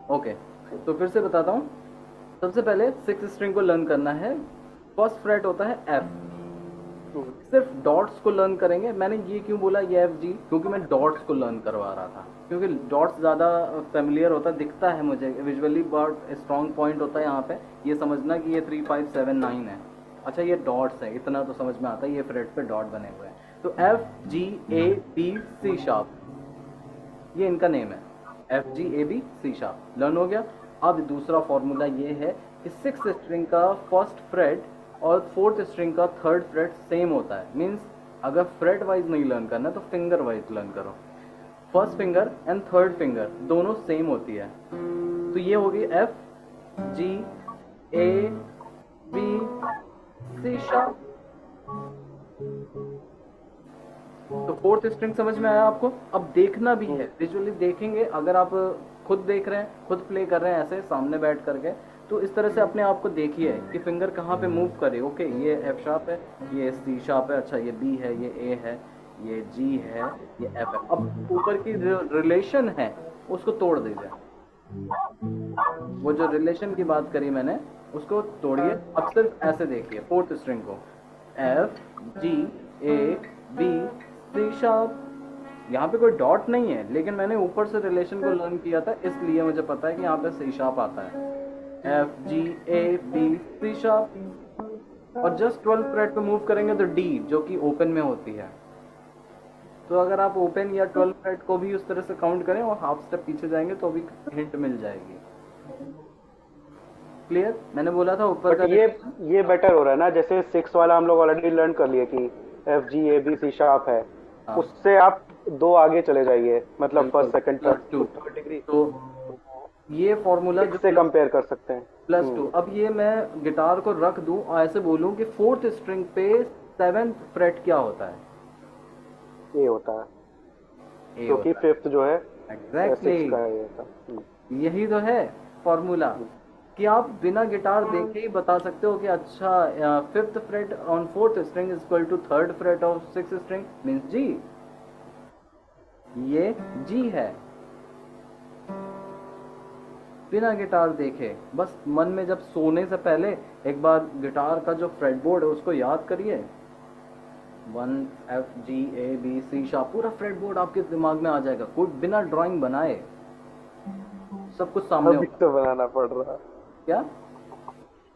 Okay, तो फिर से बताता हूँ। सबसे पहले सिक्स स्ट्रिंग को लर्न करना है। फर्स्ट फ्रेट होता है एफ। सिर्फ डॉट्स को लर्न करेंगे। मैंने ये क्यों बोला ये एफ जी, क्योंकि मैं डॉट्स को लर्न करवा रहा था, क्योंकि डॉट्स ज़्यादा फेमिलियर होता दिखता है मुझे विजुअली, बट स्ट्रॉन्ग पॉइंट होता है यहाँ पे ये समझना कि ये 3 5 7 9 है। अच्छा ये डॉट्स है, इतना तो समझ में आता है, ये फ्रेट पे डॉट बने हुए हैं। तो F G A B C sharp, ये इनका नेम है। F G A B C sharp learn हो गया। अब दूसरा फॉर्मूला ये है कि सिक्स स्ट्रिंग का फर्स्ट फ्रेट और फोर्थ स्ट्रिंग का थर्ड फ्रेट सेम होता है। मीन्स अगर फ्रेट वाइज नहीं लर्न करना तो फिंगर वाइज लर्न करो। First finger and third finger दोनों सेम होती है। तो ये होगी F G A B C sharp. तो फोर्थ स्ट्रिंग समझ में आया आपको। अब देखना भी है, विजुअली देखेंगे। अगर आप खुद देख रहे हैं, खुद प्ले कर रहे हैं ऐसे सामने बैठ करके, तो इस तरह से अपने आप को देखिए कि फिंगर कहाँ पे मूव करे। ओके ये एफ शार्प है, ये सी शार्प है, अच्छा ये बी है, ये ए है, ये जी है, ये एफ है। अब ऊपर की जो रिलेशन है उसको तोड़ दीजिए। वो जो रिलेशन की बात करी मैंने उसको तोड़िए। अब सिर्फ ऐसे देखिए फोर्थ स्ट्रिंग को, F G A B C sharp. यहाँ पे कोई डॉट नहीं है, लेकिन मैंने ऊपर से रिलेशन को लर्न किया था, इसलिए मुझे पता है कि यहाँ पे सी शार्प आता है। F G A B C sharp. और जस्ट 12 फ्रेट पे मूव करेंगे तो डी, जो कि ओपन में होती है। तो अगर आप ओपन या 12 फ्रेट को भी उस तरह से काउंट करें और हाफ स्टेप पीछे जाएंगे तो भी हिंट मिल जाएगी। क्लियर? मैंने बोला था ऊपर बट का ये बेटर हो रहा है ना, जैसे सिक्स वाला हम लोग ऑलरेडी लर्न कर लिए कि F G A B C sharp है। हाँ उससे आप दो आगे चले जाइए, मतलब बिल्कुल, first second plus two. Third third degree तो ये फॉर्मूला जो सिक्स से कंपेयर कर सकते हैं। प्लस टू, अब ये मैं गिटार को रख दूं और ऐसे बोलूं कि फोर्थ स्ट्रिंग पे सेवेंथ फ्रेट क्या होता है? ये होता है, ए क्योंकि होता फिफ्थ जो है है। एग्जैक्टली, सिक्स का ये होता है। यही तो है फॉर्मूला, कि आप बिना गिटार देखे ही बता सकते हो कि अच्छा fifth fret on fourth string is equal to third fret of six string, means G. ये जी है, बिना गिटार देखे। बस मन में जब सोने से पहले एक बार गिटार का जो फ्रेटबोर्ड है उसको याद करिए। 1 F G A B C sharp, पूरा फ्रेटबोर्ड आपके दिमाग में आ जाएगा, कोई बिना ड्राइंग बनाए सब कुछ सामने अभी होगा। तो बनाना पड़ रहा है। क्या?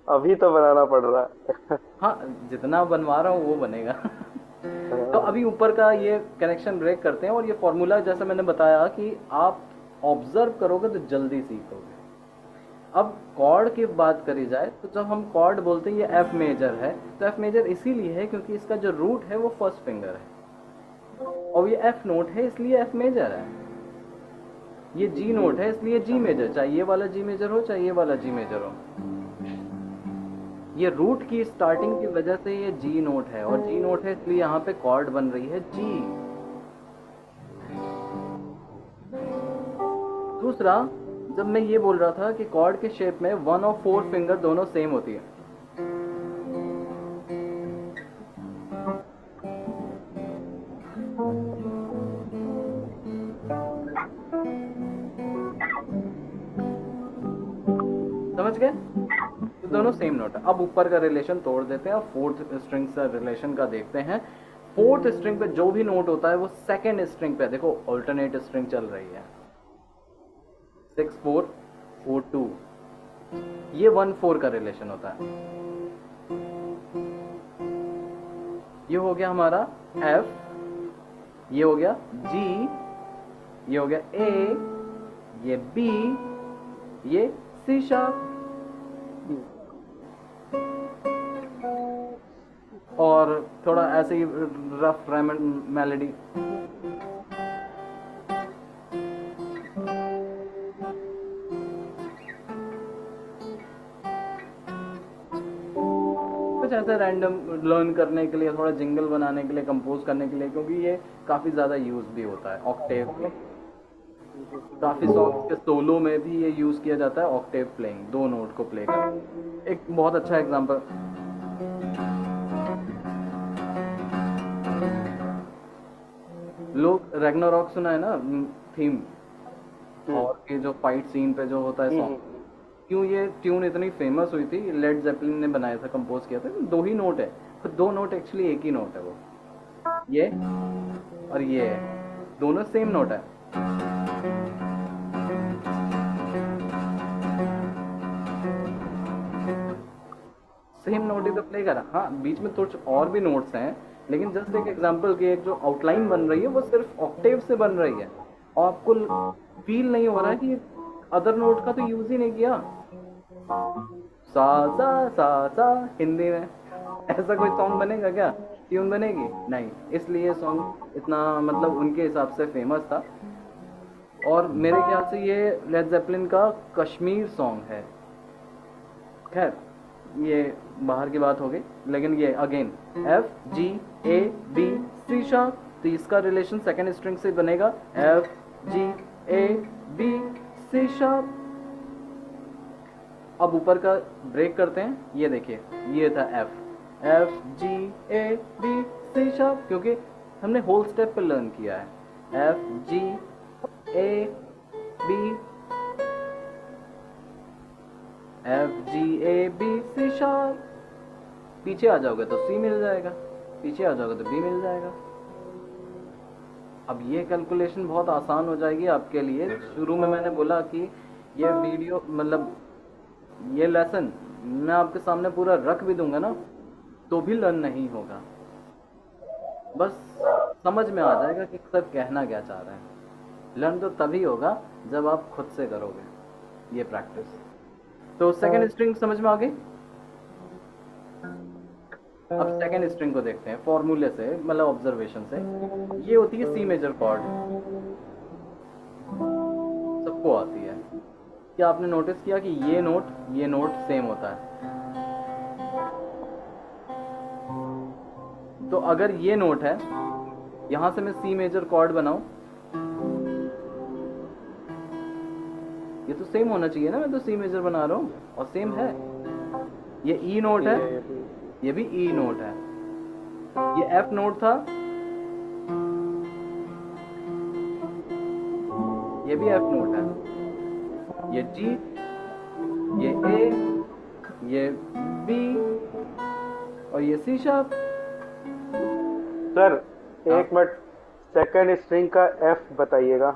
अभी तो बनाना पड़ रहा है। हाँ, जितना बनवा रहा हूँ वो बनेगा। तो हाँ, अभी ऊपर का ये कनेक्शन ब्रेक करते हैं और ये फॉर्मूला जैसा मैंने बताया कि आप ऑब्जर्व करोगे तो जल्दी सीखोगे। अब कॉर्ड की बात करी जाए तो जब हम कॉर्ड बोलते हैं ये एफ मेजर है, तो एफ मेजर इसीलिए है क्योंकि इसका जो रूट है वो फर्स्ट फिंगर है, और ये एफ नोट है इसलिए एफ मेजर है। ये जी नोट है इसलिए जी मेजर, चाहे ये वाला जी मेजर हो चाहे ये वाला जी मेजर हो। ये रूट की स्टार्टिंग की वजह से ये जी नोट है, और जी नोट है इसलिए यहाँ पे कॉर्ड बन रही है जी। दूसरा, जब मैं ये बोल रहा था कि कॉर्ड के शेप में वन और फोर फिंगर दोनों सेम होती है, समझ गए? तो दोनों सेम नोट है। अब ऊपर का रिलेशन तोड़ देते हैं और फोर्थ स्ट्रिंग से रिलेशन का देखते हैं। फोर्थ स्ट्रिंग पे जो भी नोट होता है वो सेकंड स्ट्रिंग पे, देखो ऑल्टरनेट स्ट्रिंग चल रही है, 6 4 4 2, ये 1 4 का रिलेशन होता है। ये हो गया हमारा एफ, ये हो गया जी, ये हो गया ए, ये बी, ये सी शार्प। और थोड़ा ऐसे ही रफ मेलोडी। कुछ ऐसे रैंडम लर्न करने के लिए, थोड़ा जिंगल बनाने के लिए, कंपोज करने के लिए, क्योंकि ये काफ़ी ज़्यादा यूज भी होता है ऑक्टेव में। काफ़ी सॉन्ग के सोलो में भी ये यूज़ किया जाता है, ऑक्टेव प्लेइंग, दो नोट को प्ले कर। एक बहुत अच्छा एग्जांपल, लोग रैग्नारॉक सुना है ना, थीम, थॉर की जो फाइट सीन पे जो होता है सॉन्ग, क्यों ये ट्यून इतनी फेमस हुई थी, लेड जेपलिन ने बनाया था, कंपोज किया था। दो ही नोट है, तो दो नोट एक्चुअली एक ही नोट है वो, ये और ये है, दोनों सेम नोट है। सेम नोट ही तो प्ले करा। हाँ, बीच में कुछ और भी नोट्स हैं, लेकिन जस्ट एक एग्जांपल की एक जो आउटलाइन बन रही है वो सिर्फ ऑक्टेव से बन रही है, और आपको फील नहीं हो रहा है कि अदर नोट का तो यूज ही नहीं किया। सा सा हिंदी में ऐसा कोई सॉन्ग बनेगा क्या, ट्यून बनेगी नहीं, इसलिए सॉन्ग इतना मतलब उनके हिसाब से फेमस था। और मेरे ख्याल से ये लेड जेपलिन का कश्मीर सॉन्ग है। खैर, ये बाहर की बात हो गई, लेकिन ये again F G A B C#, तो इसका रिलेशन सेकेंड स्ट्रिंग से बनेगा F G A B C#। अब ऊपर का ब्रेक करते हैं, ये देखिए, ये था F G A B C#, क्योंकि हमने होल स्टेप पे लर्न किया है। F G A B, पीछे आ जाओगे तो C मिल जाएगा, पीछे आ जाओगे तो B मिल जाएगा। अब ये कैलकुलेशन बहुत आसान हो जाएगी आपके लिए। शुरू में मैंने बोला कि ये वीडियो मतलब ये लेसन मैं आपके सामने पूरा रख भी दूंगा ना, तो भी लर्न नहीं होगा, बस समझ में आ जाएगा कि सर कहना क्या चाह रहे हैं। लर्न तो तभी होगा जब आप खुद से करोगे ये प्रैक्टिस। तो सेकेंड स्ट्रिंग समझ में आ गई। अब सेकेंड स्ट्रिंग को देखते हैं फॉर्मूले से, मतलब ऑब्जर्वेशन से। ये होती है सी मेजर कॉर्ड, सबको आती है। क्या आपने नोटिस किया कि ये नोट सेम होता है? तो अगर ये नोट है, यहां से मैं सी मेजर कॉर्ड बनाऊं, ये तो सेम होना चाहिए ना, मैं तो सी मेजर बना रहा हूं और सेम है। ये ई नोट है, ये भी ई नोट है। ये एफ नोट था, ये भी एफ नोट है। ये जी, ये ए, ये बी और ये सी शार्प। सर एक मिनट, सेकंड स्ट्रिंग का एफ बताइएगा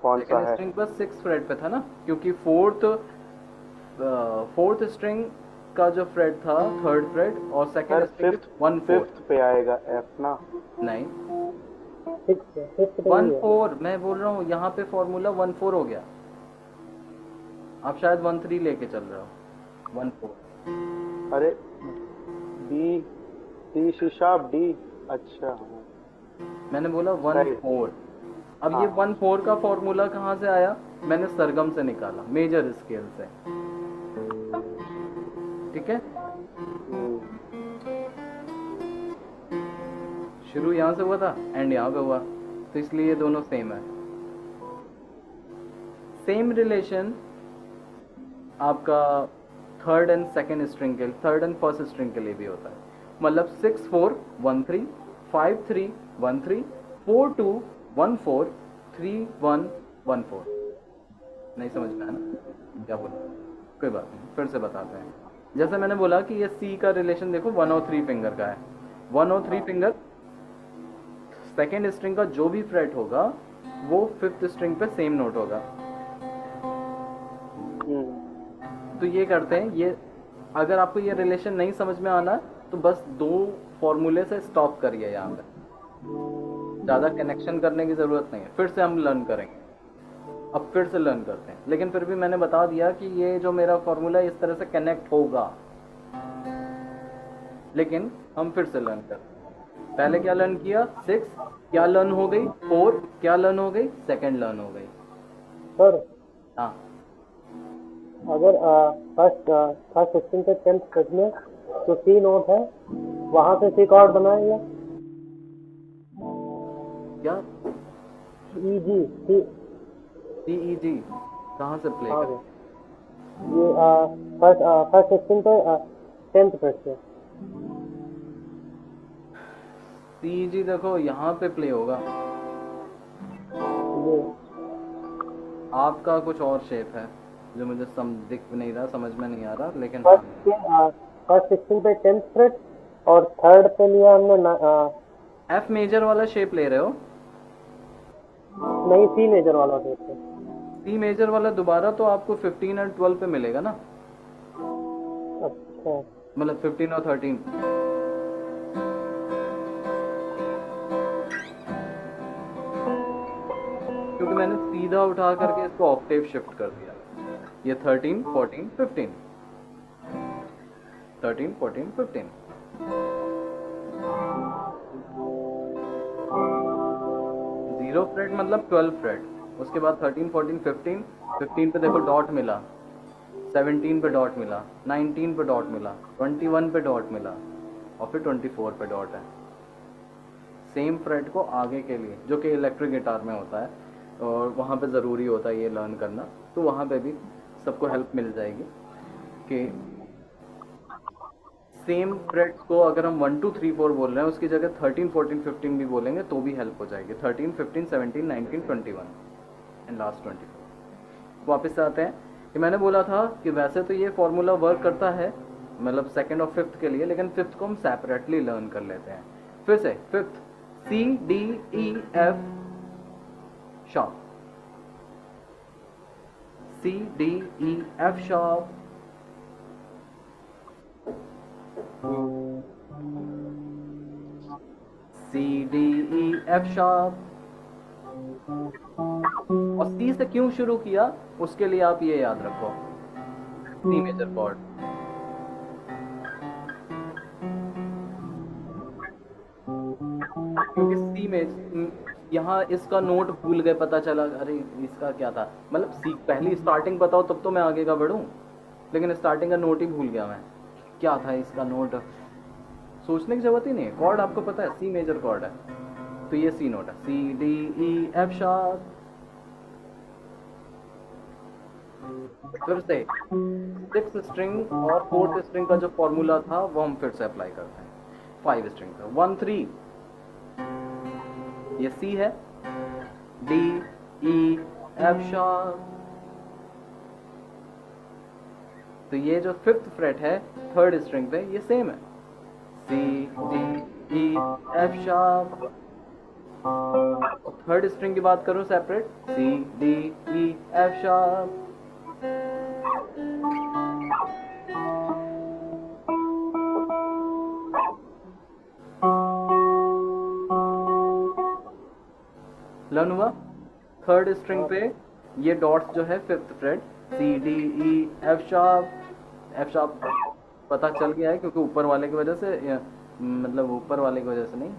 कौन सा सेकंड है? स्ट्रिंग पर 6 फ्रेट पे था ना, क्योंकि फोर्थ स्ट्रिंग का जो फ्रेट था 3rd फ्रेट, और सेकंड सर स्ट्रिंग 1/4। फिफ्थ पे आएगा एफ ना? नहीं, फिफ्थ 1/4 मैं बोल रहा हूँ, यहाँ पे फॉर्मूला 1/4 हो गया। आप शायद 1/3 लेके चल रहे हो। 1/4 अरे बी, सी सी शार्प डी, अच्छा मैंने बोला 1/4। अब ये 1/4 का फॉर्मूला कहाँ से आया? मैंने सरगम से निकाला, मेजर स्केल से। ठीक है, शुरू यहाँ से हुआ था, एंड यहाँ पे हुआ, तो इसलिए ये दोनों सेम है। सेम रिलेशन आपका थर्ड एंड सेकेंड स्ट्रिंग के, थर्ड एंड फर्स्ट स्ट्रिंग के लिए भी होता है। मतलब 6/4 1/3, 5/3 1/3, 4/2 1/4, 3/1 1/4। नहीं समझ में आया ना क्या बोला? कोई बात नहीं, फिर से बताते हैं। जैसे मैंने बोला कि ये सी का रिलेशन देखो 1 और 3 फिंगर का है। 1 और 3 फिंगर, सेकेंड स्ट्रिंग का जो भी फ्रेट होगा वो फिफ्थ स्ट्रिंग पे सेम नोट होगा। तो ये करते हैं, ये अगर आपको ये रिलेशन नहीं समझ में आना तो बस 2 फॉर्मूले से स्टॉप करिए, यहाँ पे ज़्यादा कनेक्शन करने की ज़रूरत नहीं है। फिर से हम लर्न करेंगे, अब फिर से लर्न करते हैं, लेकिन फिर भी मैंने बता दिया कि ये जो मेरा फॉर्मूला इस तरह से कनेक्ट होगा, लेकिन हम फिर से लर्न करते हैं। पहले क्या लर्न किया? 6 क्या लर्न हो गई? 4 क्या लर्न हो गई? सेकंड लर्न हो गई। सर हाँ, अगर फर्स्ट स्ट्रिंग के 10th फ्रेट में जो सी नोट है वहां से सी कॉर्ड बनाएंगे। क्या ई जी सी, सी ई जी कहाँ से प्ले हाँ करें? ये फर्स्ट स्ट्रिंग पे 10th फ्रेट पे। सी ई जी देखो यहाँ पे प्ले होगा। ये आपका कुछ और शेप है जो मुझे दिख नहीं रहा, समझ में नहीं आ रहा, लेकिन हाँ। फर्स्ट स्ट्रिंग पे 10th फ्रेट और थर्ड पे लिया हमने एफ मेजर वाला शेप ले रहे हो? नहीं, सी मेजर वाला देखते। सी मेजर वाला दोबारा तो आपको 15 और 12 पे मिलेगा ना, अच्छा, मतलब 15 और 13। क्योंकि मैंने सीधा उठा करके इसको ऑक्टेव शिफ्ट कर दिया। ये 13 14 15, 13 14 15। जीरो फ्रेट मतलब 12 फ्रेट, उसके बाद 13 14 15, 15 पे देखो डॉट मिला, 17 पे डॉट मिला, 19 पे डॉट मिला, 21 पे डॉट मिला, और फिर 24 पे डॉट है। सेम फ्रेट को आगे के लिए, जो कि इलेक्ट्रिक गिटार में होता है और वहाँ पे ज़रूरी होता है ये लर्न करना, तो वहाँ पे भी सबको हेल्प मिल जाएगी कि सेम फ्रेट्स को अगर हम 1 2 3 4 बोल रहे हैं, उसकी जगह 13 14 15 भी बोलेंगे तो भी हेल्प हो जाएगी। 13 15 17 19 21 एंड लास्ट 24। वापस से आते हैं कि मैंने बोला था कि वैसे तो ये फॉर्मूला वर्क करता है मतलब सेकंड और फिफ्थ के लिए, लेकिन फिफ्थ को हम सेपरेटली लर्न कर लेते हैं। फिर से fifth C D E F sharp, C D E F sharp, C D E F sharp. और सी से क्यों शुरू किया उसके लिए आप ये याद रखो, सी मेजर कॉर्ड। क्योंकि सी में यहाँ इसका नोट भूल गए, पता चला अरे इसका क्या था, मतलब सी पहली स्टार्टिंग बताओ तब तो मैं आगे का बढ़ूं, लेकिन स्टार्टिंग का नोट ही भूल गया मैं, क्या था इसका नोट, सोचने की जरूरत ही नहीं है। कॉर्ड आपको पता है, सी मेजर कॉर्ड है, तो ये सी नोट है, C D E F sharp. फिर से सिक्स स्ट्रिंग और फोर्थ स्ट्रिंग का जो फॉर्मूला था वो हम फिर से अप्लाई करते हैं। 5 स्ट्रिंग का 1 3, ये सी है, डी ई एफ शार्प। तो ये जो फिफ्थ फ्रेट है थर्ड स्ट्रिंग पे ये सेम है, C D E F sharp. Third string की बात करूं separate, C D E F sharp. Learn हुआ? थर्ड स्ट्रिंग पे ये डॉट्स जो है fifth fret, C D E F sharp. F sharp पता चल गया है क्योंकि ऊपर वाले की वजह से, मतलब ऊपर वाले की वजह से नहीं,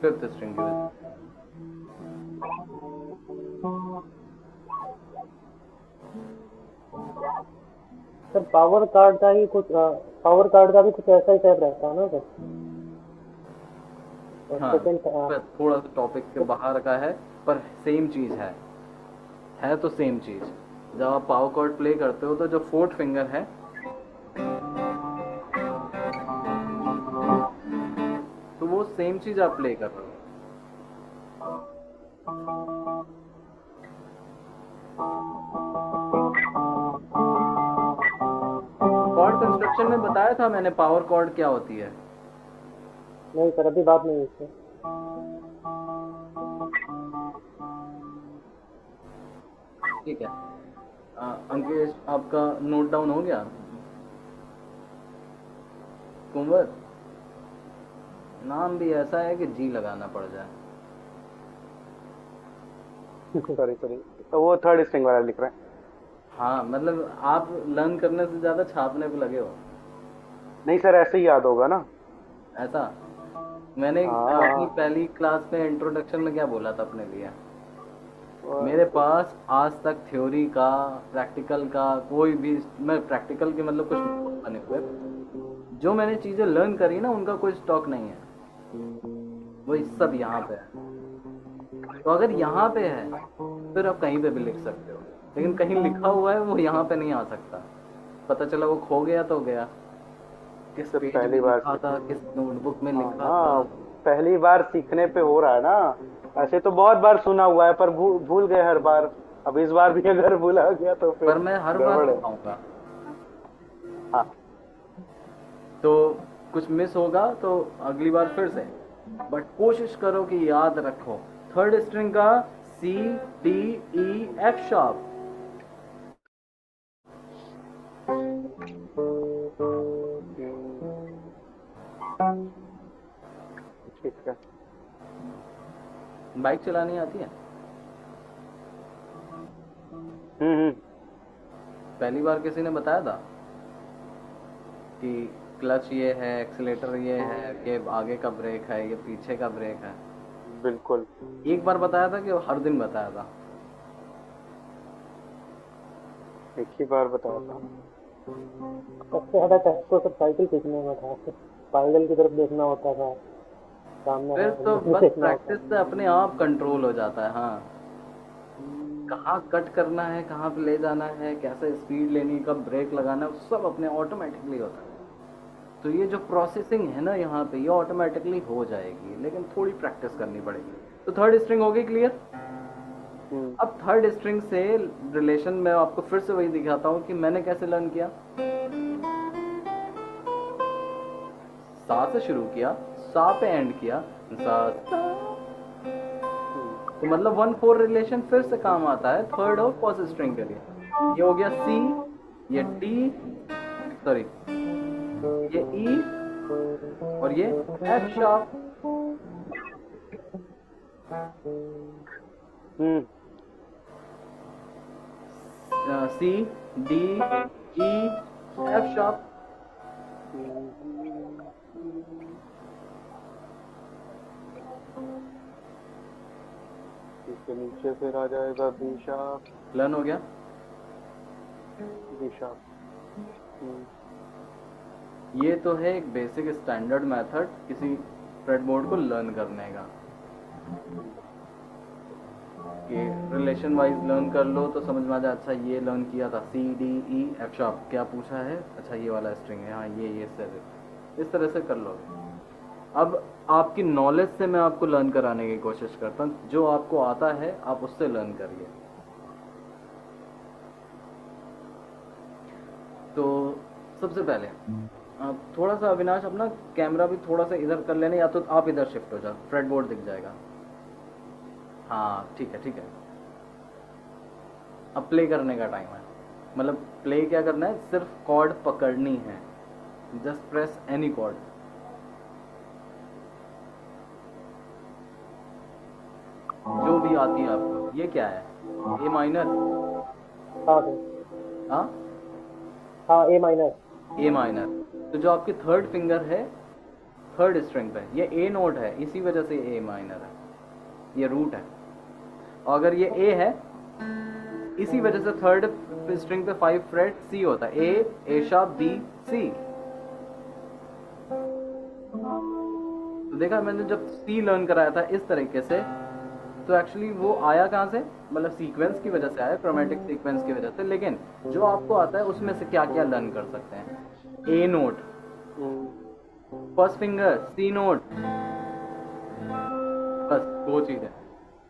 फिफ्थ स्ट्रिंग की वजह से। सर पावर कार्ड का ही कुछ पावर कार्ड का भी कुछ ऐसा ही टाइप रहता है ना सर? हाँ, थोड़ा सा टॉपिक के बाहर का है पर सेम चीज है तो सेम चीज। जब आप पावर कॉर्ड प्ले करते हो तो जो फोर्थ फिंगर है तो वो सेम चीज आप प्ले कर रहे हो। कॉर्ड कंस्ट्रक्शन में बताया था मैंने पावर कॉर्ड क्या होती है। नहीं सर, अभी बात नहीं हुई इससे। ठीक है, अंकेश आपका नोट डाउन हो गया? कुंवर नाम भी ऐसा है कि जी लगाना पड़ जाए। सॉरी तो वो थर्ड स्ट्रिंग वाला लिख रहे हैं। हाँ मतलब आप लर्न करने से ज्यादा छापने पे लगे हो। नहीं सर, ऐसे ही याद होगा ना। ऐसा मैंने अपनी पहली क्लास में इंट्रोडक्शन में क्या बोला था अपने लिए, मेरे पास आज तक थ्योरी का प्रैक्टिकल का कोई भी, मैं प्रैक्टिकल के मतलब कुछ बने हुए, जो मैंने चीजें लर्न करी ना उनका कोई स्टॉक नहीं है, वही सब यहाँ पे है। तो अगर यहाँ पे है फिर आप कहीं पे भी लिख सकते हो, लेकिन कहीं लिखा हुआ है वो यहाँ पे नहीं आ सकता। पता चला वो खो गया तो गया, किस पेज में लिखा था, किस नोटबुक में लिखा था। पहली बार सीखने पे हो रहा है ना, ऐसे तो बहुत बार सुना हुआ है पर भूल गए हर बार। अब इस बार भी अगर भूला गया तो फिर पर मैं हर बार गड़बड़ है। बताऊंगा। हाँ तो कुछ मिस होगा तो अगली बार फिर से, बट कोशिश करो कि याद रखो। थर्ड स्ट्रिंग का C D E F sharp. ठीक है। बाइक चलानी आती है? हम्म। पहली बार किसी ने बताया था कि क्लच ये है, एक्सीलेटर ये है, ये आगे का ब्रेक है, ये पीछे का ब्रेक है? बिल्कुल। एक बार बताया था कि हर दिन बताया था? एक ही बार बताया था। सबसे ज्यादा कष्ट तो सब साइकिल सीखने में था, पैदल की तरफ देखना होता था, सामने फिर है तो नहीं बस देखना होता प्रैक्टिस से अपने आप कंट्रोल हो जाता है। हाँ, कहाँ कट करना है, कहाँ पे ले जाना है, कैसे स्पीड लेनी, कब ब्रेक लगाना है, सब अपने ऑटोमेटिकली होता है। तो ये जो प्रोसेसिंग है ना यहाँ पे, ये ऑटोमेटिकली हो जाएगी, लेकिन थोड़ी प्रैक्टिस करनी पड़ेगी। तो थर्ड स्ट्रिंग हो गई क्लियर। अब थर्ड स्ट्रिंग से रिलेशन मैं आपको फिर से वही दिखाता हूँ कि मैंने कैसे लर्न किया। सा से शुरू किया, सा पे एंड किया, सा सा। तो मतलब 1/4 रिलेशन फिर से काम आता है थर्ड और फोर्थ स्ट्रिंग के लिए। ये हो गया सी, ये डी, सॉरी ये ई, और ये F sharp. C D E F sharp. इसके नीचे फिर आ जाएगा बी शार्प। लर्न हो गया। B sharp. ये तो है एक बेसिक स्टैंडर्ड मेथड किसी फ्रेटबोर्ड को लर्न करने का, कि रिलेशन वाइज लर्न कर लो तो समझ में आ जाए। अच्छा ये लर्न किया था, C D E F sharp क्या पूछा है, अच्छा ये वाला स्ट्रिंग है, हाँ ये से इस तरह से कर लो। अब आपकी नॉलेज से मैं आपको लर्न कराने की कोशिश करता हूँ, जो आपको आता है आप उससे लर्न करिए। तो सबसे पहले आप थोड़ा सा, अविनाश अपना कैमरा भी थोड़ा सा इधर कर लेना, या तो आप इधर शिफ्ट हो जाओ, फ्रेटबोर्ड दिख जाएगा। हाँ ठीक है ठीक है। अब प्ले करने का टाइम है। मतलब प्ले क्या करना है, सिर्फ कॉर्ड पकड़नी है, जस्ट प्रेस एनी कॉर्ड। जो भी आती है आपको। ये क्या है, ए माइनर? हाँ सर, हाँ हाँ ए माइनर। ए माइनर। तो जो आपकी थर्ड फिंगर है थर्ड स्ट्रिंग पे, ये ए नोट है, इसी वजह से ए माइनर है, ये रूट है। और अगर ये ए है, इसी वजह से थर्ड स्ट्रिंग पे 5 फ्रेट सी होता है, ए शार्प बी सी। तो देखा मैंने जब सी लर्न कराया था इस तरीके से, तो एक्चुअली वो आया कहाँ से, मतलब सीक्वेंस की वजह से आया, क्रोमेटिक सीक्वेंस की वजह से। लेकिन जो आपको आता है उसमें से क्या क्या लर्न कर सकते हैं, ए नोट, फर्स्ट फिंगर सी नोट, बस 2 चीजें।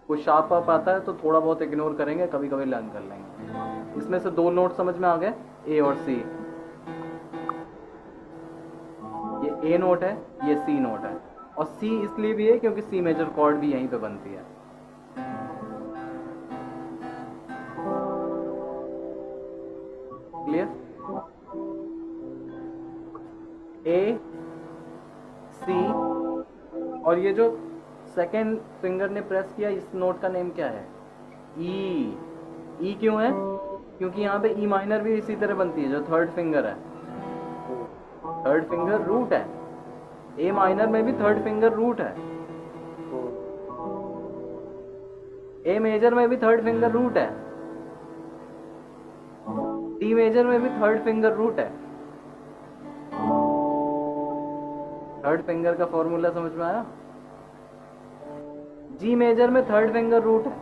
कुछ शार्प अप आता है तो थोड़ा बहुत इग्नोर करेंगे, कभी कभी लर्न कर लेंगे। इसमें से 2 नोट समझ में आ गए, ए और सी। ये ए नोट है, ये सी नोट है, और सी इसलिए भी है क्योंकि सी मेजर कॉर्ड भी यहीं पे बनती है। क्लियर? ए सी, और ये जो सेकेंड फिंगर ने प्रेस किया, इस नोट का नेम क्या है, ई। ई क्यों है, क्योंकि यहाँ पे ई माइनर भी इसी तरह बनती है, जो थर्ड फिंगर है। थर्ड फिंगर रूट है, ए माइनर में भी थर्ड फिंगर रूट है, ए मेजर में भी थर्ड फिंगर रूट है, डी मेजर में भी थर्ड फिंगर रूट है। थर्ड फिंगर का फॉर्मूला समझ में आया? जी मेजर में थर्ड फिंगर रूट है,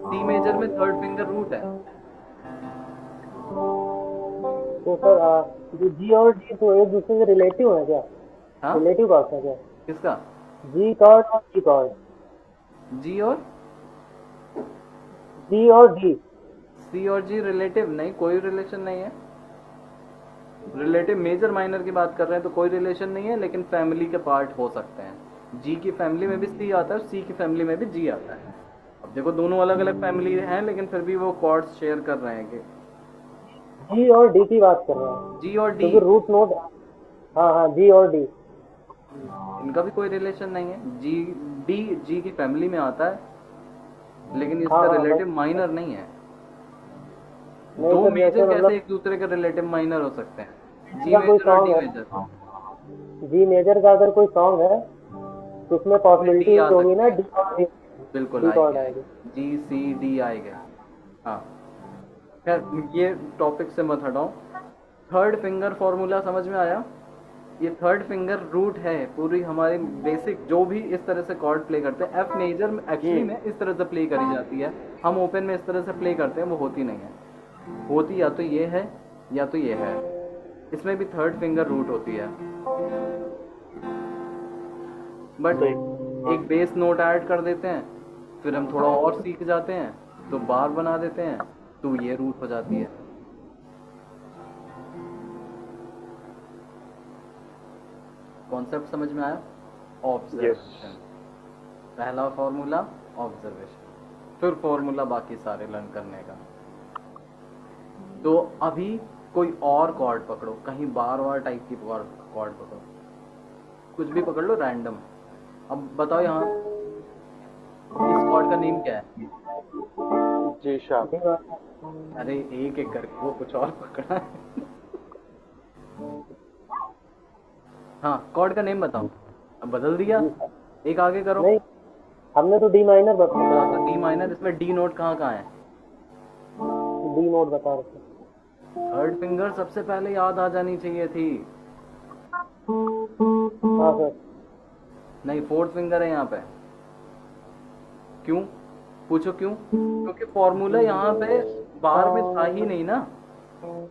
सी मेजर में थर्ड फिंगर रूट है। तो सर जो जी और डी तो एक दूसरे से रिलेटिव है क्या? हाँ रिलेटिव का होता है क्या? किसका? जी कॉर्ड और डी कॉर्ड, जी और जी और डी। सी और जी रिलेटिव नहीं, कोई रिलेशन नहीं है। रिलेटिव मेजर माइनर की बात कर रहे हैं तो कोई रिलेशन नहीं है, लेकिन फैमिली के पार्ट हो सकते हैं। जी की फैमिली में भी सी आता है और सी की फैमिली में भी जी आता है। अब देखो दोनों अलग अलग फैमिली हैं, लेकिन फिर भी वो कॉर्ड्स शेयर कर रहे हैं कि जी और डी की बात कर रहे हैं, जी और डी, क्योंकि रूट नोड। हाँ हाँ, जी और डी। इनका भी कोई रिलेशन नहीं है। जी डी जी की फैमिली में आता है, लेकिन हाँ इसका हाँ रिलेटिव माइनर नहीं है। नहीं दो सर, मेजर जैसे कैसे मतलब एक दूसरे के रिलेटिव माइनर हो सकते हैं? जी का कोई मेजर और सॉन्ग डी है, मेजर, जी मेजर का अगर कोई सॉन्ग है तो उसमें उसमें डी पॉसिबिलिटी आ होगी सकती ना, है। डी और डी, बिल्कुल डी आएगी कॉर्ड आएगी। आएगी, जी सी डी आएगा। हाँ, खैर ये टॉपिक से मत हटाओ। थर्ड फिंगर फॉर्मूला समझ में आया? ये थर्ड फिंगर रूट है पूरी हमारी बेसिक, जो भी इस तरह से कॉर्ड प्ले करते हैं। एफ मेजर में जी एक्चुअली में इस तरह से प्ले करी जाती है, हम ओपन में इस तरह से प्ले करते हैं, वो होती नहीं है। होती या तो ये है या तो ये है। इसमें भी थर्ड फिंगर रूट होती है, बट सही। एक बेस नोट ऐड कर देते हैं, फिर हम थोड़ा और सीख जाते हैं तो बार बना देते हैं, तो ये रूट हो जाती है। कॉन्सेप्ट समझ में आया? ऑब्जर्वेशन, पहला फॉर्मूला ऑब्जर्वेशन, फिर फॉर्मूला बाकी सारे लर्न करने का। तो अभी कोई और कॉर्ड पकड़ो, कहीं बार बार टाइप की कॉर्ड पकड़ो, कुछ भी पकड़ लो रैंडम। अब बताओ यहाँ इस कॉर्ड का नेम क्या है? G sharp. डी अरे एक एक करके, वो कुछ और पकड़ा है। हाँ, कॉर्ड का नेम बताओ। अब बदल दिया, एक आगे करो। नहीं, हमने तो डी माइनर बताया हाँ तो था, डी माइनर, इसमें डी नोट कहाँ कहाँ है? डी नोट बता रहे थे। थर्ड फिंगर सबसे पहले याद आ जानी चाहिए थी। हाँ सर। नहीं, फोर्थ फिंगर है यहाँ पे। क्यों? पूछो क्यों? क्योंकि फॉर्मूला यहाँ पे बार में था ही नहीं ना।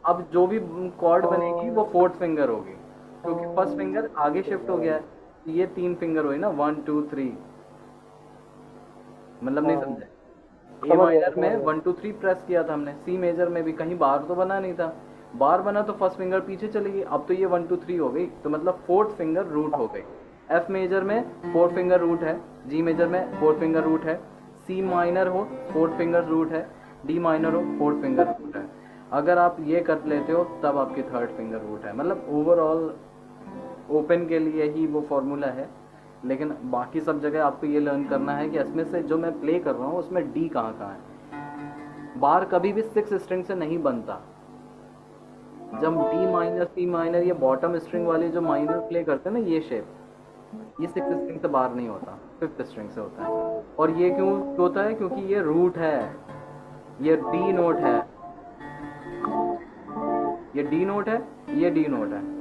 अब जो भी कॉर्ड बनेगी वो फोर्थ फिंगर होगी, क्योंकि फर्स्ट फिंगर आगे शिफ्ट हो गया है। तो ये तीन फिंगर हुई ना, 1 2 3। मतलब नहीं हाँ, समझे? ए समझ गया माइनर समझ में गया। 1 2 3 प्रेस किया था हमने, सी मेजर में भी कहीं बार तो बना नहीं था। बार बना तो फर्स्ट फिंगर पीछे चली गई, अब तो ये 1 2 3 हो गई, तो मतलब फोर्थ फिंगर रूट हो गई। एफ मेजर में फोर्थ फिंगर रूट है, जी मेजर में फोर्थ फिंगर रूट है, सी माइनर हो फोर्थ फिंगर रूट है, डी माइनर हो फोर्थ फिंगर रूट है। अगर आप ये कर लेते हो तब आपकी थर्ड फिंगर रूट है। मतलब ओवरऑल ओपन के लिए ही वो फॉर्मूला है, लेकिन बाकी सब जगह आपको ये लर्न करना है कि इसमें से जो मैं प्ले कर रहा हूँ उसमें डी कहाँ कहाँ है। बार कभी भी 6 स्ट्रिंग से नहीं बनता। जब डी माइनर सी माइनर ये बॉटम स्ट्रिंग वाले जो माइनर प्ले करते हैं ना, ये शेप, ये 6 स्ट्रिंग से बार नहीं होता, 5th स्ट्रिंग से होता है। और ये क्यों होता है? क्योंकि ये रूट है, ये डी नोट है, ये डी नोट है, ये डी नोट है।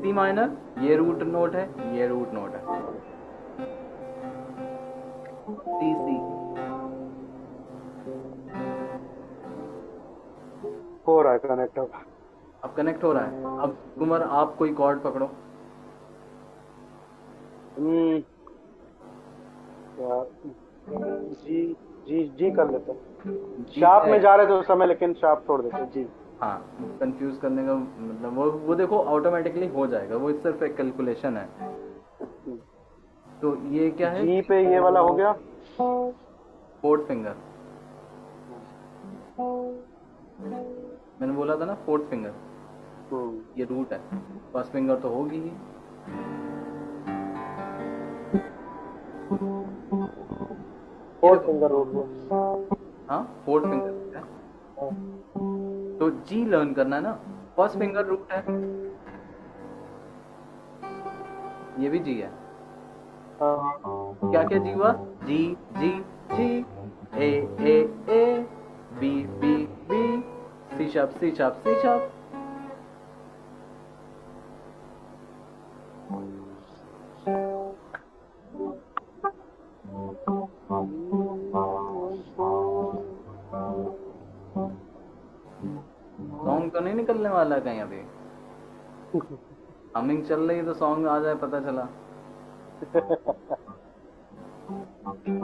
सी माइनर ये रूट नोट है, ये रूट नोट है। सी सी हो रहा है कनेक्ट अब। अब कनेक्ट हो रहा है। अब कुमार आप कोई कॉर्ड पकड़ो। हम्म, जी जी जी कर लेते हैं। जी शार्प है। में जा रहे थे उस समय, लेकिन शार्प छोड़ देते हैं। जी। हाँ, कंफ्यूज करने का मतलब वो देखो ऑटोमेटिकली हो जाएगा, वो सिर्फ एक कैलकुलेशन है। तो ये क्या है? जी पे ये वाला हो गया। फोर्थ फिंगर, मैंने बोला था ना फोर्थ फिंगर, ये रूट है। फर्स्ट फिंगर तो होगी ही। Fourth finger root. हाँ, फोर्थ फिंगर है। तो जी लर्न करना है ना, फर्स्ट फिंगर रूट है, ये भी जी है। क्या क्या जी हुआ? G G G, A A A, B B B, C sharp C sharp C sharp. Song तो नहीं निकलने वाला कहीं अभी? हमिंग चल रही तो सॉन्ग आ जाए, पता चला।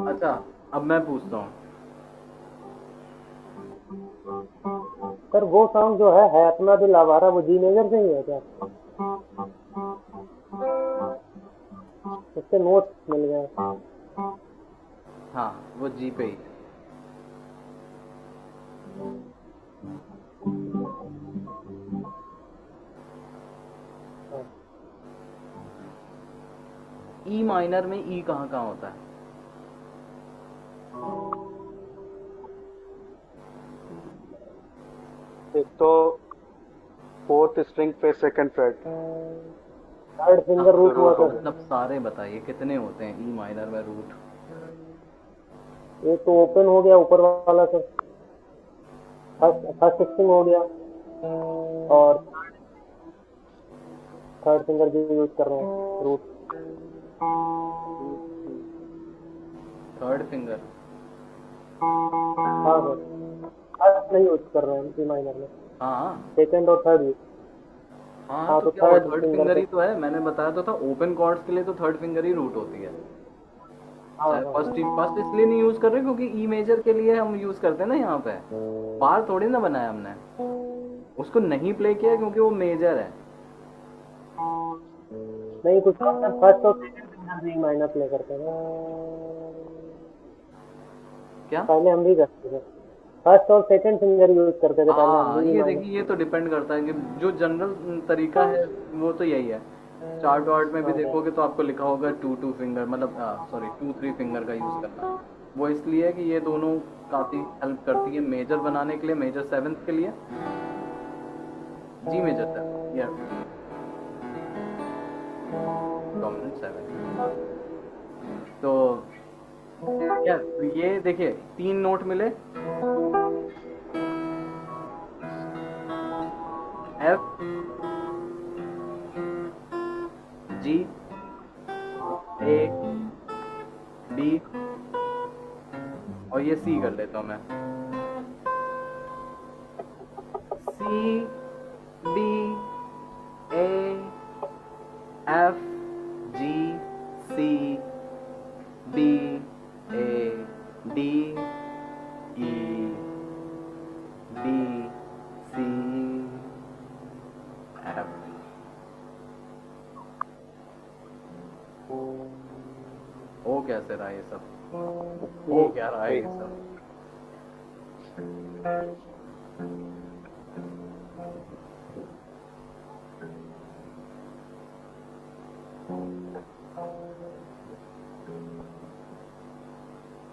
अच्छा, अब मैं पूछता हूँ। सर वो सॉन्ग जो है अपना दिल आवारा, वो जी मेजर से ही है क्या? उसके नोट्स मिल गए। हाँ, वो जी पे ही। हाँ। ई माइनर में ई कहाँ कहाँ होता है? एक तो फोर्थ स्ट्रिंग पे सेकंड फ्रेट। थर्ड हाँ, फिंगर रूट हुआ रूट हो सर। गया। मतलब सारे बताइए कितने होते हैं ई माइनर में रूट। एक तो ओपन हो गया ऊपर वाला सर, फर्स्ट फर्स्ट स्ट्रिंग हो गया, और थर्ड फिंगर भी यूज कर रहे हैं रूट। Third finger. हाँ सर, फर्स्ट नहीं यूज कर रहे हैं ई माइनर में, हाँ सेकंड और थर्ड यूज। हाँ, हाँ तो तो क्या वो थर्ड थर्ड फिंगर फिंगर पे। ही तो है, मैंने बताया तो था ओपन कॉर्ड्स के लिए तो थर्ड फिंगर ही रूट होती है। हाँ चाहे हाँ फर्स्ट फर्स्ट इसलिए नहीं यूज कर रहे क्योंकि ई मेजर के लिए हम यूज करते हैं ना यहाँ पे, बार थोड़ी ना बनाया हमने, उसको नहीं प्ले किया क्योंकि वो मेजर है। नहीं, कुछ फर्स्ट और सेकंड फिंगर भी माइनर प्ले करते हैं। क्या? पहले हम भी करते थे, फर्स्ट और सेकंड फिंगर यूज करते थे पहले हम हाँ, भी ये माइनर। देखिए, ये तो डिपेंड करता है कि जो जनरल तरीका है वो तो यही है। चार्ट वार्ट में भी हाँ हाँ देखोगे तो आपको लिखा होगा टू टू फिंगर, मतलब सॉरी टू थ्री फिंगर का यूज करना। वो इसलिए है कि ये दोनों काफी हेल्प करती है मेजर बनाने के लिए, मेजर सेवेंथ के लिए, जी मेजर सेवन या डोमिनेंट सेवन। तो क्या, ये देखिए तीन नोट मिले, एफ, जी, ए, बी, और ये सी कर लेता हूँ मैं। सी, डी, ए, एफ, जी, सी, बी, ए, डी, ई, बी, सी, एफ। हो कैसे रहा ये सब? हो क्या रहा है ये सब?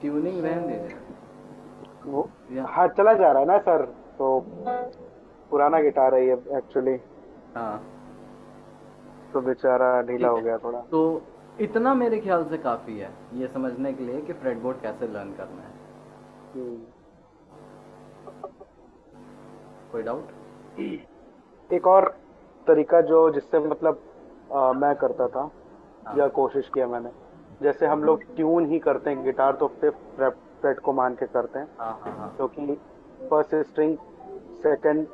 ट्यूनिंग रहने दीजिए वो या। हाँ चला जा रहा है ना सर, तो पुराना गिटार है ये एक्चुअली, हाँ, तो बेचारा ढीला ठीक हो है। गया थोड़ा। तो इतना मेरे ख्याल से काफ़ी है ये समझने के लिए कि फ्रेटबोर्ड कैसे लर्न करना है। हम्म। कोई डाउट? एक और तरीका जो जिससे मतलब मैं करता था हाँ या कोशिश किया मैंने, जैसे हम लोग ट्यून ही करते हैं गिटार तो फिफ्थ फ्रेट को मान के करते हैं, हाँ हाँ हाँ क्योंकि फर्स्ट स्ट्रिंग सेकंड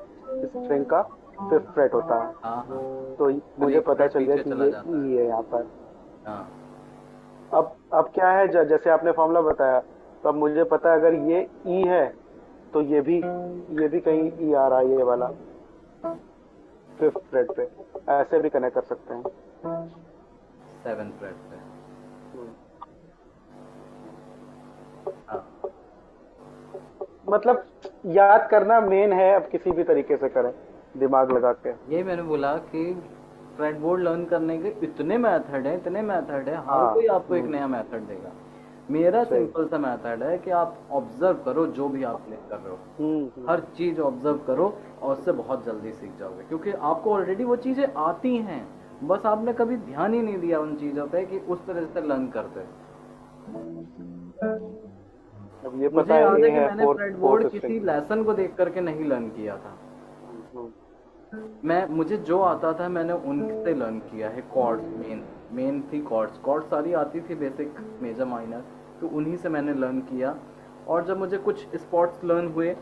स्ट्रिंग का फिफ्थ फ्रेट होता है। हाँ हाँ। तो फिर मुझे एक पता फ्रेट चल गया पीछे कि चला ये जाता है। ई है यहाँ पर। हाँ अब क्या है, जैसे आपने फॉर्मूला बताया, तो अब मुझे पता है अगर ये ई है तो ये भी कहीं ई आ रहा है, ये वाला फिफ्थ फ्रेट पे, ऐसे भी कनेक्ट कर सकते हैं। सेवन फ्रेट पे। हम्म। हाँ, मतलब याद करना मेन है, अब किसी भी तरीके से करें दिमाग लगा के। यही मैंने बोला कि फ्रेटबोर्ड लर्न करने के इतने मेथड है, इतने मेथड है, हर हाँ। कोई आपको एक नया मेथड देगा। मेरा सही। सिंपल सा मेथड है कि आप ऑब्जर्व करो जो भी आप प्ले कर रहे हो, हम्म। हर चीज ऑब्जर्व करो और उससे बहुत जल्दी सीख जाओगे, क्योंकि आपको ऑलरेडी वो चीजें आती हैं, बस आपने कभी ध्यान ही नहीं दिया उन चीजों पे कि उस तरह से लर्न करते। अब ये मुझे पता है याद है ए कि है मैंने फोर्थ फ्रेटबोर्ड फोर्थ किसी स्ट्रिंग। लेसन को देख करके नहीं लर्न किया था। हम्म। मुझे जो आता था मैंने उनसे लर्न किया है। कॉर्ड्स मेन थी, कॉर्ड्स सारी आती थी, बेसिक मेजर माइनर, तो उन्हीं से मैंने लर्न किया। और जब मुझे कुछ स्पॉट्स लर्न हुए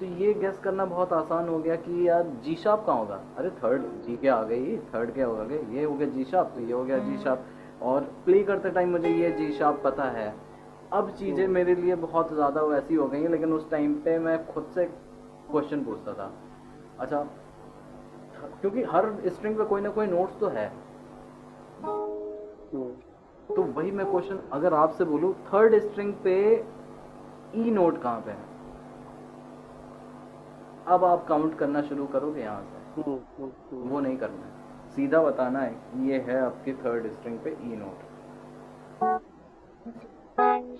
तो ये गेस करना बहुत आसान हो गया कि यार जी शार्प कहाँ होगा। अरे थर्ड जी क्या आ गई, थर्ड क्या होगा, ये हो गया जी शार्प, तो ये हो गया जी शार्प। और प्ले करते टाइम मुझे ये जी शार्प पता है। अब चीज़ें मेरे लिए बहुत ज़्यादा वैसी हो गई हैं, लेकिन उस टाइम पे मैं खुद से क्वेश्चन पूछता था। अच्छा, क्योंकि हर स्ट्रिंग पे कोई ना कोई नोट्स तो है। हम्म, तो वही मैं क्वेश्चन अगर आपसे बोलूँ, थर्ड स्ट्रिंग पे ई नोट कहाँ पे है, अब आप काउंट करना शुरू करोगे यहाँ से। वो नहीं करना है, सीधा बताना है कि ये है आपकी थर्ड स्ट्रिंग पे ई नोट।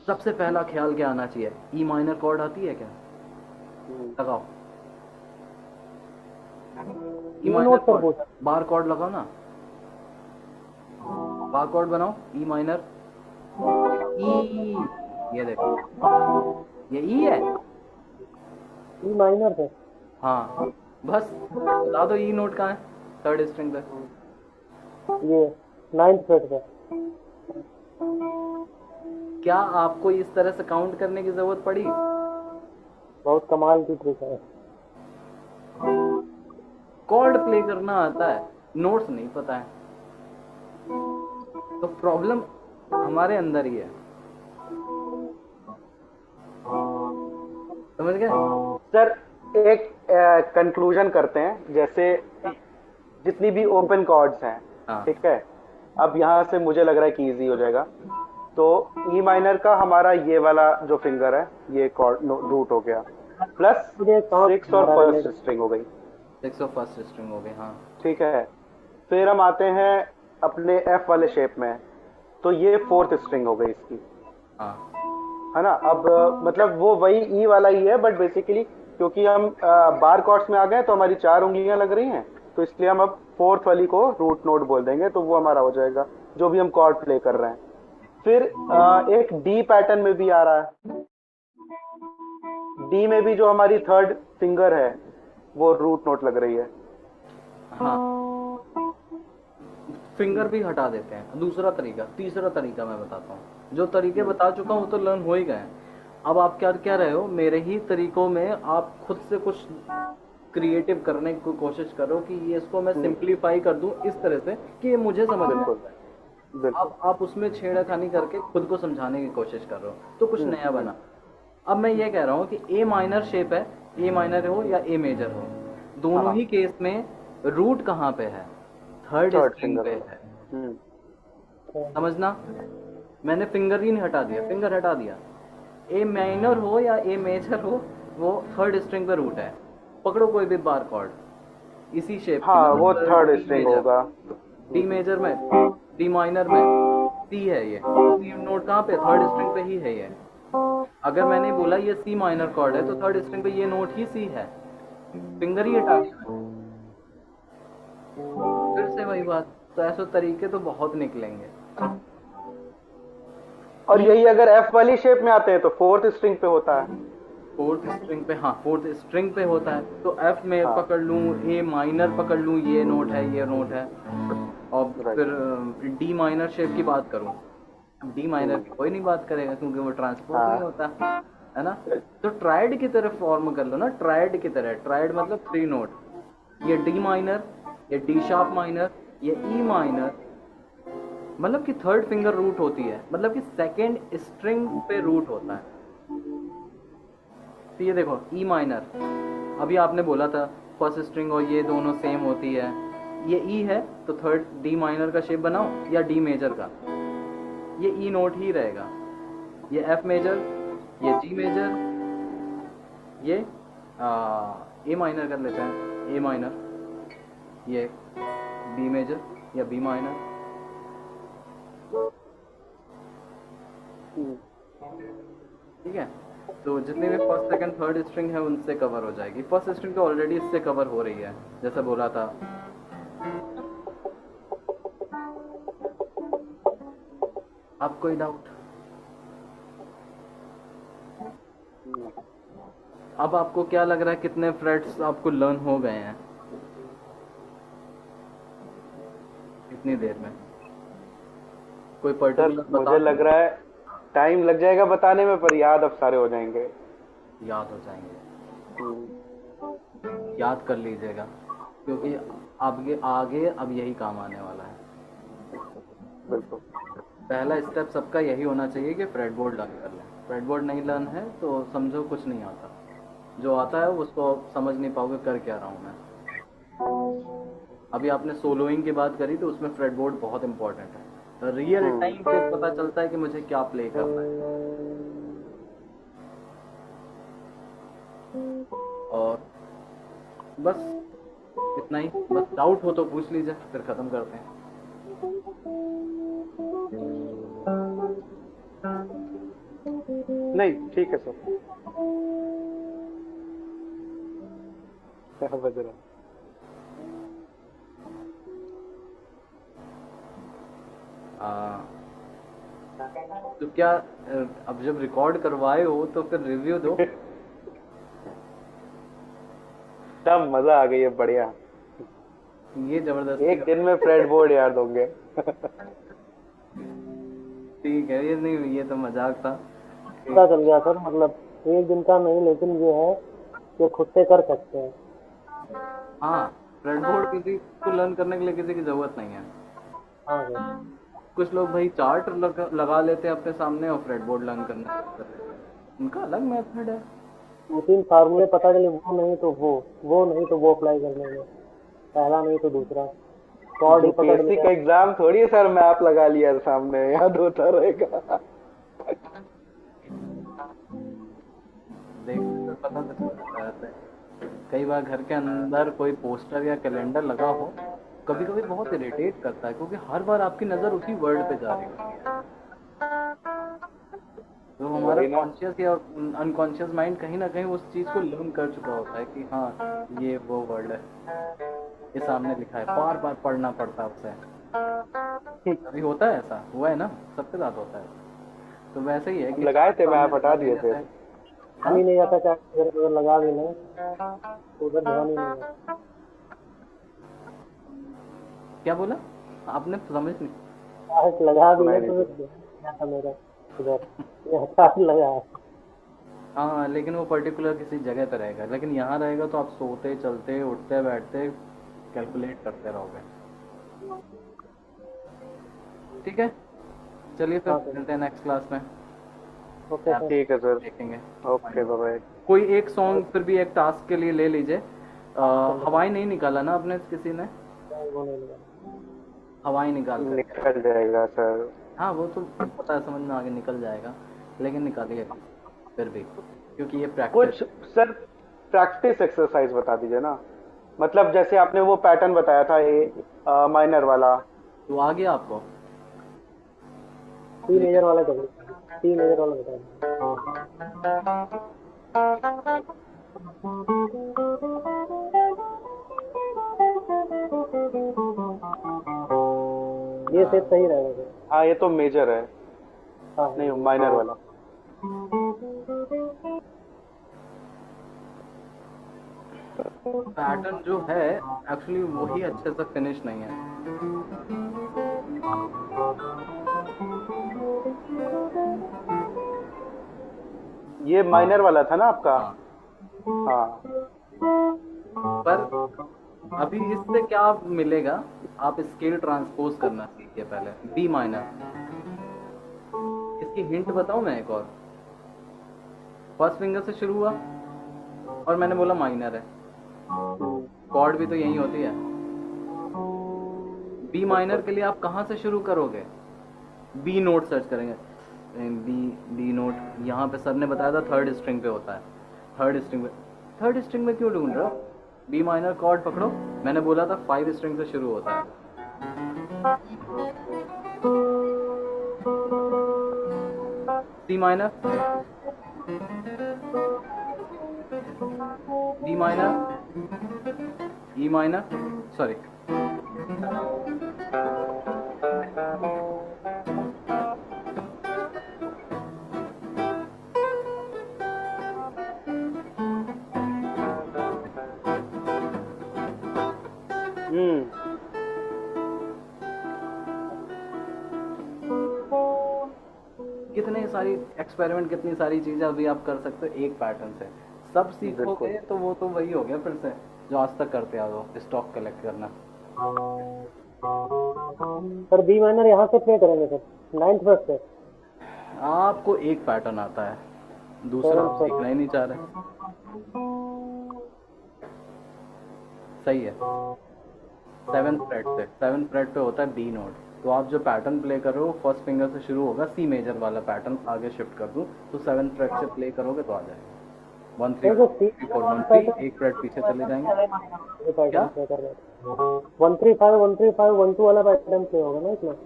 सबसे पहला ख्याल क्या आना चाहिए, ई माइनर कॉर्ड आती है क्या, लगाओ। ई ई माइनर नोट पर कॉर्ड, पूछा। बार कॉर्ड लगाओ ना, बार कॉर्ड बनाओ, ई माइनर, ई, ये देखो, ये ई है। ई माइनर पे। हाँ, बस बता दो ई नोट कहाँ है थर्ड स्ट्रिंग पे। ये 9th फ्रेट पे। क्या आपको इस तरह से काउंट करने की जरूरत पड़ी? बहुत कमाल की ट्रिक है। कॉर्ड प्ले करना आता है, नोट्स नहीं पता है, तो प्रॉब्लम हमारे अंदर ही है। समझ गए? सर एक कंक्लूजन करते हैं, जैसे जितनी भी ओपन कॉर्ड्स हैं, हाँ, ठीक है, अब यहाँ से मुझे लग रहा है कि इजी हो जाएगा। तो ई माइनर का हमारा ये वाला जो फिंगर है, ये कॉर्ड रूट हो गया, प्लस मुझे कहाँ 6 और हमारा फर्स्ट रिलेट। स्ट्रिंग हो गई। 601 स्ट्रिंग हो गई, हाँ। ठीक है, फिर हम आते हैं अपने एफ वाले शेप में, तो ये फोर्थ स्ट्रिंग हो गई इसकी, हाँ, है ना। अब मतलब वो वही ई वाला ही है, बट बेसिकली क्योंकि हम बार कॉर्ड्स में आ गए तो हमारी 4 उंगलियां लग रही हैं, तो इसलिए हम अब फोर्थ वाली को रूट नोट बोल देंगे, तो वो हमारा हो जाएगा जो भी हम कॉर्ड प्ले कर रहे हैं। फिर एक डी पैटर्न में भी आ रहा है, डी में भी जो हमारी थर्ड फिंगर है वो रूट नोट लग रही है। हाँ, फिंगर भी हटा देते हैं। दूसरा तरीका, तीसरा तरीका मैं बताता हूँ। जो तरीके बता चुका हूँ तो लर्न हो ही गए हैं। अब आप क्या क्या रहे हो, मेरे ही तरीकों में आप खुद से कुछ क्रिएटिव करने की कोशिश करो कि ये इसको मैं सिंप्लीफाई कर दूं इस तरह से कि ये मुझे समझ में बिल्कुल आए। बिल्कुल। अब आप उसमें छेड़खानी करके खुद को समझाने की कोशिश कर रहे हो, तो कुछ नया बना। अब मैं ये कह रहा हूँ कि ए माइनर शेप है, ए माइनर हो या ए मेजर हो, दोनों हाँ, ही केस में रूट कहाँ पे है, थर्ड थर्ड स्ट्रिंग फिंगर पे हो। है। हम्म, समझना, मैंने फिंगर ही नहीं हटा दिया, फिंगर हटा दिया। ए माइनर हो या ए मेजर हो, वो थर्ड स्ट्रिंग पे रूट है। पकड़ो कोई भी बार कॉर्ड इसी शेप की, हाँ, वो मतलब थर्ड डी स्ट्रिंग मेजर, होगा। डी मेजर में, डी माइनर में सी है, ये सी नोट कहाँ पे, थर्ड स्ट्रिंग पे ही है ये। अगर मैंने बोला ये सी माइनर कॉर्ड है तो थर्ड स्ट्रिंग पे ये नोट ही सी है, फिंगर ही हटा दिया मैंने। फिर से वही बात, तो ऐसे तरीके तो बहुत निकलेंगे। और ई, यही अगर एफ वाली शेप में आते हैं तो फोर्थ स्ट्रिंग पे होता है। फोर्थ स्ट्रिंग पे, हाँ फोर्थ स्ट्रिंग पे होता है, तो एफ में हाँ, पकड़ लूँ, ए माइनर पकड़ लूँ, ये नोट है, ये नोट है। और राइट। फिर डी माइनर शेप की बात करूँ, डी माइनर की कोई नहीं बात करेगा क्योंकि वो ट्रांसपोज नहीं हाँ, होता, है ना। तो ट्राइड की तरफ फॉर्म कर लो ना, ट्राइड की तरह। ट्राइड मतलब 3 नोट, ये डी माइनर, ये डी शार्प माइनर, ये ई माइनर, मतलब कि थर्ड फिंगर रूट होती है, मतलब कि सेकेंड स्ट्रिंग पे रूट होता है। तो ये देखो ई माइनर, अभी आपने बोला था फर्स्ट स्ट्रिंग और ये दोनों सेम होती है, ये ई है तो थर्ड डी माइनर का शेप बनाओ या डी मेजर का, ये ई नोट ही रहेगा। ये एफ मेजर, ये जी मेजर, ये ए माइनर कर लेते हैं, ए माइनर, ये बी मेजर या बी माइनर। ठीक है, तो जितने भी फर्स्ट सेकंड थर्ड स्ट्रिंग है उनसे कवर हो जाएगी। फर्स्ट स्ट्रिंग तो ऑलरेडी इससे कवर हो रही है, जैसा बोला था। आप कोई डाउट? अब आपको क्या लग रहा है कितने फ्रेट्स आपको लर्न हो गए हैं इतनी देर में? कोई सर पर्टिकुलर बता मुझे लग रहा है टाइम लग जाएगा बताने में, पर याद अब सारे हो जाएंगे। याद हो जाएंगे। याद कर लीजिएगा, क्योंकि आगे आगे अब यही काम आने वाला है। बिल्कुल। पहला स्टेप सबका यही होना चाहिए कि फ्रेडबोर्ड लर्न कर लें। फ्रेडबोर्ड नहीं लर्न है तो समझो कुछ नहीं आता, जो आता है उसको समझ नहीं पाओगे कर क्या रहा हूँ मैं। अभी आपने सोलोइंग की बात करी तो उसमें फ्रेडबोर्ड बहुत इंपॉर्टेंट है, तो रियल टाइम पे पता चलता है कि मुझे क्या प्ले करना है। और बस इतना ही, बस डाउट हो तो पूछ लीजिए, फिर खत्म करते हैं। नहीं ठीक है सर। क्या बज रहा आ, तो क्या अब जब रिकॉर्ड करवाए हो तो फिर रिव्यू दो। है? तब मजा आ गई है, बढ़िया। ये जबरदस्ती एक का। दिन में फ्रेड बोर्ड याद होंगे। ठीक है, ये नहीं, ये तो मजाक था। पता चल गया सर, मतलब एक दिन का नहीं, लेकिन ये है कि खुद से कर सकते हैं। हाँ, फ्रेडबोर्ड किसी को लर्न करने के लिए किसी की जरूरत नहीं है। हाँ सर। कुछ लोग भाई चार्ट लगा लेते हैं अपने सामने और फ्रेडबोर्ड लर्न करने शुरू कर देते हैं, उनका अलग मेथड है। दो तीन फार्मूले पता चले, वो नहीं तो वो नहीं तो वो अप्लाई कर लेंगे, पहला नहीं तो दूसरा, कॉर्ड ही पकड़ यूपीएससी लिया। का एग्जाम थोड़ी है सर, मैप लगा लिया सामने याद होता रहेगा। देखने से पता तो चल जाता है ऐसे। कई बार घर के अंदर कोई पोस्टर या कैलेंडर लगा हो, कभी कभी बहुत इरिटेट करता है, क्योंकि हर बार आपकी नज़र उसी वर्ड पे जा रही होती है। तो हमारा वही ना। कॉन्शियस या अनकॉन्शियस माइंड कहीं ना कहीं उस चीज़ को लर्न कर चुका होता है कि हाँ ये वो वर्ड है, ये सामने लिखा है, बार बार पढ़ना पड़ता है उसे। अभी होता है ऐसा, हुआ है ना, सबके साथ होता है। तो वैसे ही है हम कि लगाए चार्ट थे, सामने मैप हटा लगा दिए दिए थे। जैसे। ध्यान हाँ, ही नहीं जाता, चाहे अगर लगा भी लें तो उधर ध्यान ही नहीं जाता। क्या बोला आपने, समझ नहीं। चाहे लगा भी सुनाई लें नहीं तो दिया। फिर ध्यान नहीं जाता मेरा उधर, यहाँ चार्ट लगा है। हाँ, लेकिन वो पर्टिकुलर किसी जगह पे रहेगा, लेकिन यहाँ रहेगा तो आप सोते चलते उठते बैठते कैलकुलेट करते रहोगे। ठीक है, चलिए फिर हाँ सर। मिलते हैं नेक्स्ट क्लास में। ओके ऐप सर। ठीक है सर। देखेंगे। Okay bye. कोई एक सॉन्ग फिर भी एक टास्क के लिए ले लीजिए। चलो हवाई नहीं निकाला ना आपने किसी ने? वो नहीं लगा। हवाई निकाल करके। निकल जाएगा सर। हाँ, वो तो पता है, समझ में आगे निकल जाएगा, लेकिन निकालिए फिर भी, क्योंकि ये प्रैक्टिस कुछ है। सर प्रैक्टिस एक्सरसाइज बता दीजिए ना। मतलब जैसे आपने वो पैटर्न बताया था, ए माइनर वाला। तो आ गया आपको? टी लिख। मेजर वाला चाहिए, टी मेजर वाला बता दीजिए। ये सेट हाँ, सही रहेगा सर। हाँ ये तो मेजर है। हाँ नहीं हाँ। माइनर वाला। पैटर्न जो है एक्चुअली वही अच्छे से फिनिश नहीं है। ये माइनर वाला था ना आपका? हाँ, हाँ। पर अभी इससे क्या मिलेगा, आप स्केल ट्रांसपोज करना सीखिए पहले। बी माइनर, इसकी हिंट बताऊं मैं एक और। फर्स्ट फिंगर से शुरू हुआ और मैंने बोला माइनर है, कॉर्ड भी तो यही होती है। बी माइनर बिल्कुल। के लिए आप कहाँ से शुरू करोगे? बी नोट सर्च करेंगे, बी बी नोट, यहाँ पे सर ने बताया था थर्ड स्ट्रिंग पे होता है। थर्ड स्ट्रिंग पे, थर्ड स्ट्रिंग में क्यों ढूंढ रहे हो? बी माइनर कॉर्ड पकड़ो, मैंने बोला था 5 स्ट्रिंग से शुरू होता है। C minor, D minor, E minor, sorry, hmm. कितने सारी एक्सपेरिमेंट, कितनी सारी चीजें अभी आप कर सकते हो एक पैटर्न से। सब सीखोगे बिल्कुल। तो वो तो वही हो गया फिर से जो आज तक करते आ रहे हो, स्टॉक कलेक्ट करना। सर बी माइनर यहाँ से प्ले करेंगे सर, 9th वर्स से। आपको एक पैटर्न आता है, दूसरा आप 7th सीखना ही नहीं चाह रहे। सही है। 7th फ्रेट से, 7th फ्रेट पे होता है बी नोट। तो आप जो पैटर्न प्ले कर रहे हो फर्स्ट फिंगर से शुरू होगा, सी मेजर वाला पैटर्न आगे शिफ्ट कर दूं तो 7th फ्रेट से प्ले करोगे तो आ जाएगा। 1 3 देखो 4 3 4 1 3, एक फ्रेट पीछे चले जाएंगे। क्या? 135 135 12 वाला पैटर्न प्ले होगा ना इसमें,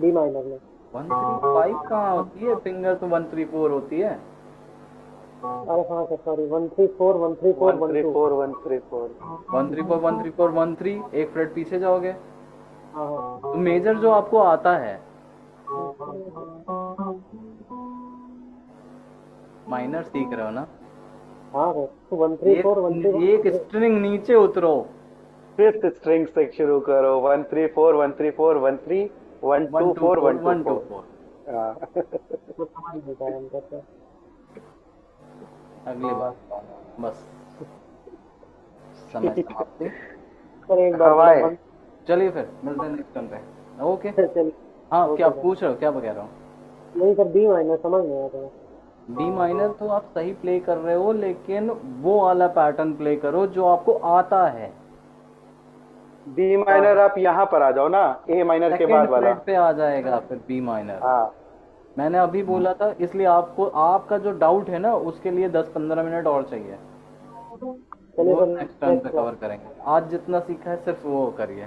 बी माइनर में। 1 3 5 कहाँ होती है? फिंगर तो 1 3 4 होती है। अरे हाँ सर सॉरी, 134 134 12। 134 1 3 4 1 3 4 1 3, एक फ्रेट पीछे जाओगे। हाँ हाँ तो मेजर जो आपको आता है, माइनर सीख रहे हो ना? हाँ सर, 134 134 एक स्ट्रिंग नीचे उतरो। फिफ्थ स्ट्रिंग से शुरू करो। 134 134 13 124 124। हाँ। समझ नहीं पाया हम करते। अगली बार बस समय समाप्ति। सर एक बार हवाएं। बोलो, चलिए फिर मिलते हैं नेक्स्ट टर्न पे। ओके। चलिए। हाँ, क्या ओके सर। पूछ रहे हो, क्या कह रहा हूँ? नहीं सर, बी माइनर समझ नहीं आता। बी माइनर तो आप सही प्ले कर रहे हो, लेकिन वो वाला पैटर्न प्ले करो जो आपको आता है। बी माइनर आप यहाँ पर आ जाओ ना, ए माइनर के बाद सेकंड वाला। फ्रेट पे आ जाएगा फिर बी माइनर। हाँ मैंने अभी बोला था, इसलिए आपको आपका जो डाउट है ना उसके लिए 10-15 मिनट और चाहिए। चलिए वो सर, नेक्स्ट टर्न पे कवर करेंगे। आज जितना सीखा है सिर्फ वो करिए।